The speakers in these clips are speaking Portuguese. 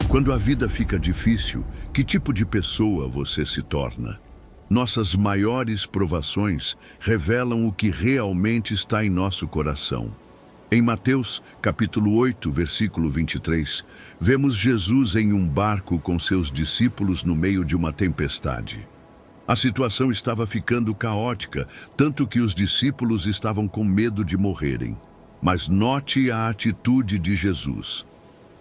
Quando a vida fica difícil, que tipo de pessoa você se torna? Nossas maiores provações revelam o que realmente está em nosso coração. Em Mateus, capítulo 8, versículo 23, vemos Jesus em um barco com seus discípulos no meio de uma tempestade. A situação estava ficando caótica, tanto que os discípulos estavam com medo de morrerem. Mas note a atitude de Jesus.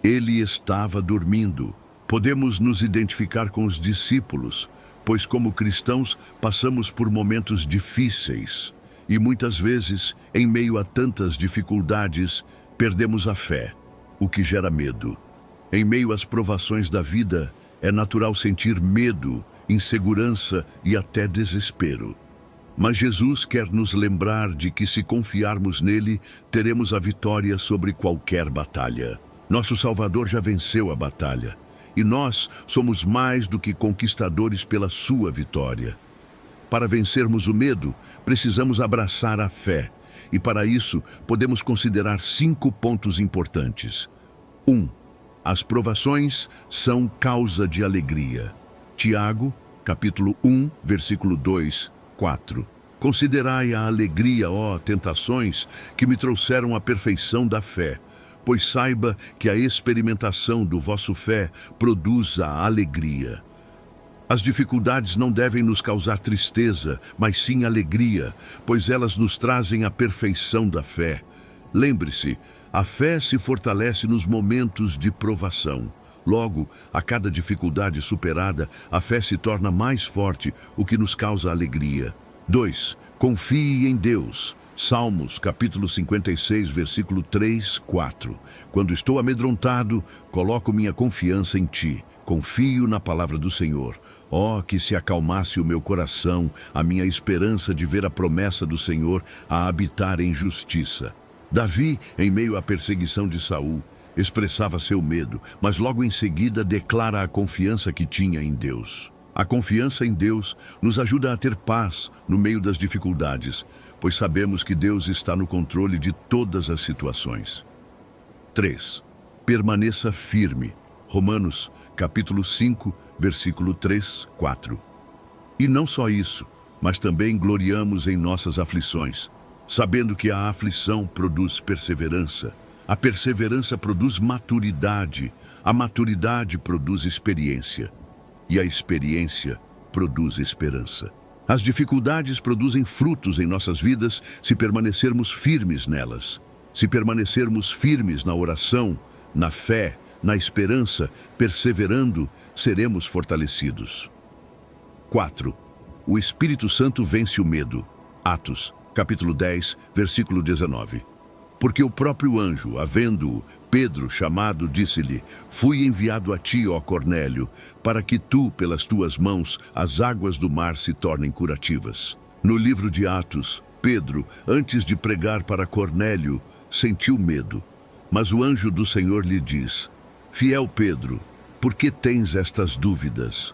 Ele estava dormindo. Podemos nos identificar com os discípulos, pois como cristãos passamos por momentos difíceis. E muitas vezes, em meio a tantas dificuldades, perdemos a fé, o que gera medo. Em meio às provações da vida, é natural sentir medo, insegurança e até desespero. Mas Jesus quer nos lembrar de que se confiarmos nele, teremos a vitória sobre qualquer batalha. Nosso Salvador já venceu a batalha, e nós somos mais do que conquistadores pela sua vitória. Para vencermos o medo, precisamos abraçar a fé, e para isso podemos considerar 5 pontos importantes. 1. As provações são causa de alegria. Tiago, capítulo 1, versículo 2, 4. Considerai a alegria, ó tentações, que me trouxeram a perfeição da fé, pois saiba que a experimentação do vosso fé produz a alegria. As dificuldades não devem nos causar tristeza, mas sim alegria, pois elas nos trazem a perfeição da fé. Lembre-se, a fé se fortalece nos momentos de provação. Logo, a cada dificuldade superada, a fé se torna mais forte, o que nos causa alegria. 2. Confie em Deus. Salmos, capítulo 56, versículo 3, 4. Quando estou amedrontado, coloco minha confiança em Ti. Confio na palavra do Senhor. Oh, que se acalmasse o meu coração, a minha esperança de ver a promessa do Senhor a habitar em justiça. Davi, em meio à perseguição de Saul, expressava seu medo, mas logo em seguida declara a confiança que tinha em Deus. A confiança em Deus nos ajuda a ter paz no meio das dificuldades, pois sabemos que Deus está no controle de todas as situações. 3. Permaneça firme. Romanos, capítulo 5, versículo 3, 4. E não só isso, mas também gloriamos em nossas aflições, sabendo que a aflição produz perseverança, a perseverança produz maturidade, a maturidade produz experiência, e a experiência produz esperança. As dificuldades produzem frutos em nossas vidas se permanecermos firmes nelas. Se permanecermos firmes na oração, na fé, na esperança, perseverando, seremos fortalecidos. 4. O Espírito Santo vence o medo. Atos, capítulo 10, versículo 19. Porque o próprio anjo, havendo-o Pedro chamado, disse-lhe: Fui enviado a ti, ó Cornélio, para que tu, pelas tuas mãos, as águas do mar se tornem curativas. No livro de Atos, Pedro, antes de pregar para Cornélio, sentiu medo. Mas o anjo do Senhor lhe diz: Fiel Pedro, por que tens estas dúvidas?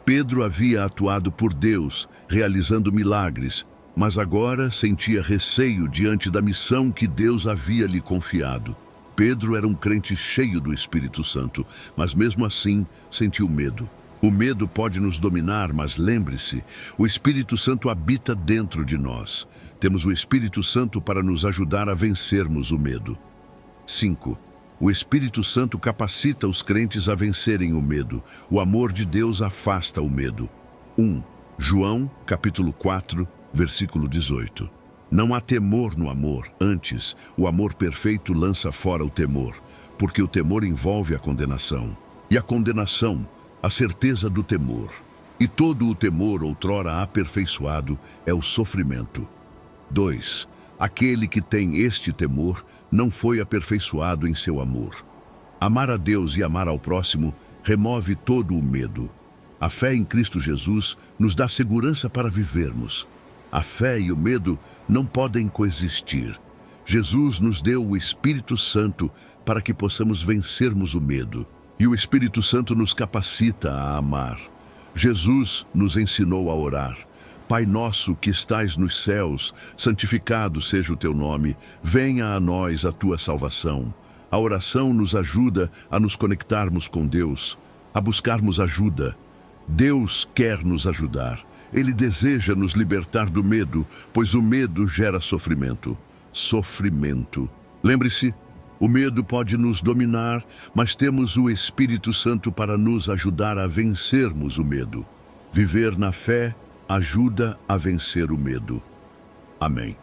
Pedro havia atuado por Deus, realizando milagres, mas agora sentia receio diante da missão que Deus havia lhe confiado. Pedro era um crente cheio do Espírito Santo, mas mesmo assim sentiu medo. O medo pode nos dominar, mas lembre-se, o Espírito Santo habita dentro de nós. Temos o Espírito Santo para nos ajudar a vencermos o medo. 5. O Espírito Santo capacita os crentes a vencerem o medo. O amor de Deus afasta o medo. 1. João, capítulo 4, versículo 18. Não há temor no amor, antes, o amor perfeito lança fora o temor, porque o temor envolve a condenação. E a condenação, a certeza do temor. E todo o temor, outrora aperfeiçoado, é o sofrimento. 2. Aquele que tem este temor não foi aperfeiçoado em seu amor. Amar a Deus e amar ao próximo remove todo o medo. A fé em Cristo Jesus nos dá segurança para vivermos. A fé e o medo não podem coexistir. Jesus nos deu o Espírito Santo para que possamos vencermos o medo. E o Espírito Santo nos capacita a amar. Jesus nos ensinou a orar. Pai nosso que estais nos céus, santificado seja o teu nome. Venha a nós a tua salvação. A oração nos ajuda a nos conectarmos com Deus, a buscarmos ajuda. Deus quer nos ajudar. Ele deseja nos libertar do medo, pois o medo gera sofrimento. Sofrimento. Lembre-se, o medo pode nos dominar, mas temos o Espírito Santo para nos ajudar a vencermos o medo. Viver na fé ajuda a vencer o medo. Amém.